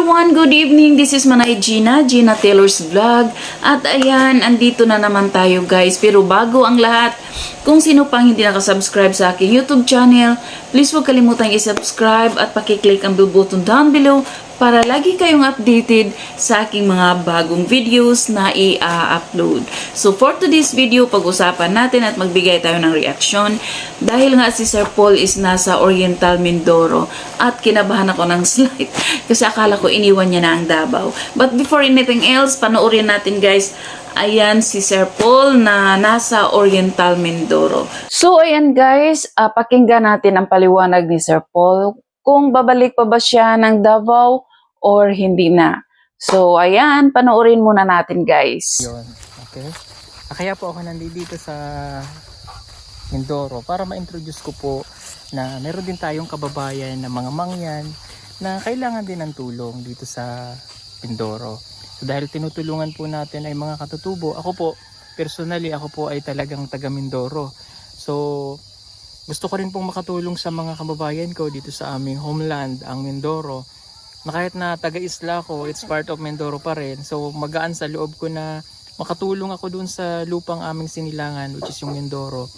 everyone, good evening. This is Manay Gina Taylor's Vlog. At ayan, andito na naman tayo guys. Pero bago ang lahat, kung sino pang hindi nakasubscribe sa aking YouTube channel, please huwag kalimutang i-subscribe at pakiclick ang bell button down below para lagi kayong updated sa aking mga bagong videos na i-upload. So for today's video, pag-usapan natin at magbigay tayo ng reaksyon dahil nga si Sir Paul is nasa Oriental Mindoro at kinabahan ako ng slight kasi akala ko iniwan niya na ang Davao. But before anything else, panoorin natin guys. Ayan si Sir Paul na nasa Oriental Mindoro. So ayan guys, pakinggan natin ang paliwanag ni Sir Paul kung babalik pa ba siya ng Davao or hindi na. So ayan, panoorin muna natin guys. Yun, okay. Kaya po ako nandito sa Mindoro para ma-introduce ko po na meron din tayong kababayan na mga mangyan na kailangan din ng tulong dito sa Mindoro. So dahil tinutulungan po natin ay mga katutubo, ako po, personally ako po ay talagang taga Mindoro. So gusto ko rin pong makatulong sa mga kababayan ko dito sa aming homeland, ang Mindoro. Na kahit na taga-isla ko, it's part of Mindoro pa rin. So magaan sa loob ko na makatulong ako dun sa lupang aming sinilangan, which is yung Mindoro.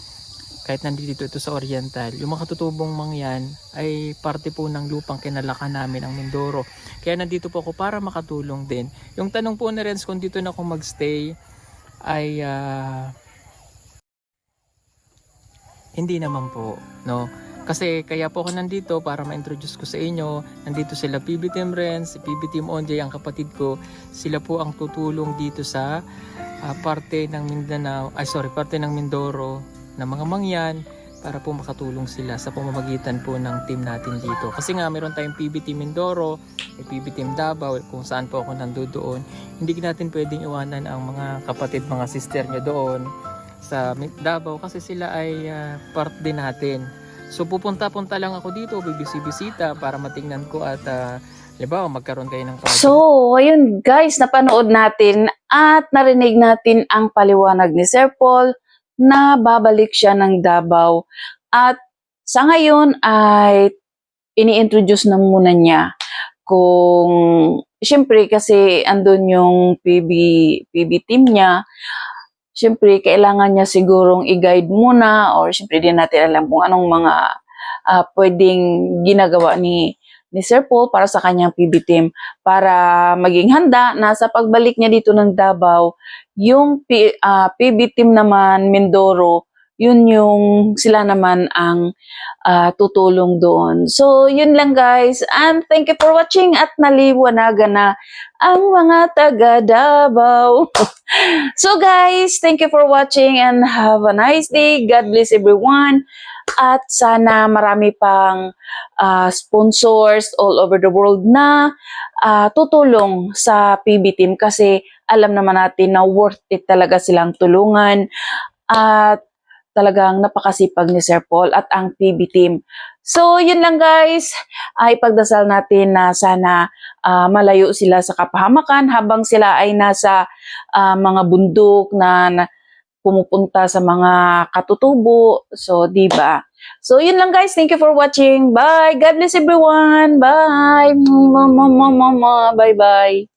Kahit nandito ito sa Oriental, yung mga katutubong mangyan ay parte po ng lupang kinalakan namin ang Mindoro. Kaya nandito po ako para makatulong din. Yung tanong po na rin kung dito na ako magstay ay hindi naman po, no? Kasi kaya po ako nandito para ma-introduce ko sa inyo. Nandito sila PB Team Ren, si PB Team Onjay, ang kapatid ko. Sila po ang tutulong dito sa parte ng Mindanao, parte ng Mindoro na mga mangyan para po makatulong sila sa pamamagitan po ng team natin dito. Kasi nga meron tayong PB Team Mindoro, may PB Team Davao, kung saan po ako nandoon. Hindi natin pwedeng iwanan ang mga kapatid, mga sister niya doon sa Davao kasi sila ay part din natin. So pupunta-punta lang ako dito, bibisi-bisita para matingnan ko at halimbawa magkaroon kayo ng project. So ayun guys, napanood natin at narinig natin ang paliwanag ni Sir Paul na babalik siya ng Davao. At sa ngayon ay ini-introduce na muna niya kung siyempre kasi andun yung PB team niya. Siyempre, kailangan niya sigurong i-guide muna or siyempre din natin alam kung anong mga pwedeng ginagawa ni Sir Paul para sa kanyang PB team para maging handa na sa pagbalik niya dito ng Davao, yung PB team naman, Mindoro, yun yung sila naman ang tutulong doon. So, yun lang guys. And thank you for watching at naliwanagan na ang mga taga Davao. So guys, thank you for watching and have a nice day. God bless everyone. At sana marami pang sponsors all over the world na tutulong sa PB team kasi alam naman natin na worth it talaga silang tulungan at talagang napakasipag ni Sir Paul at ang PB team. So, yun lang guys. Ipagdasal natin na sana malayo sila sa kapahamakan habang sila ay nasa mga bundok na pumupunta sa mga katutubo. So, diba? So, yun lang guys. Thank you for watching. Bye! God bless everyone! Bye! Bye-bye!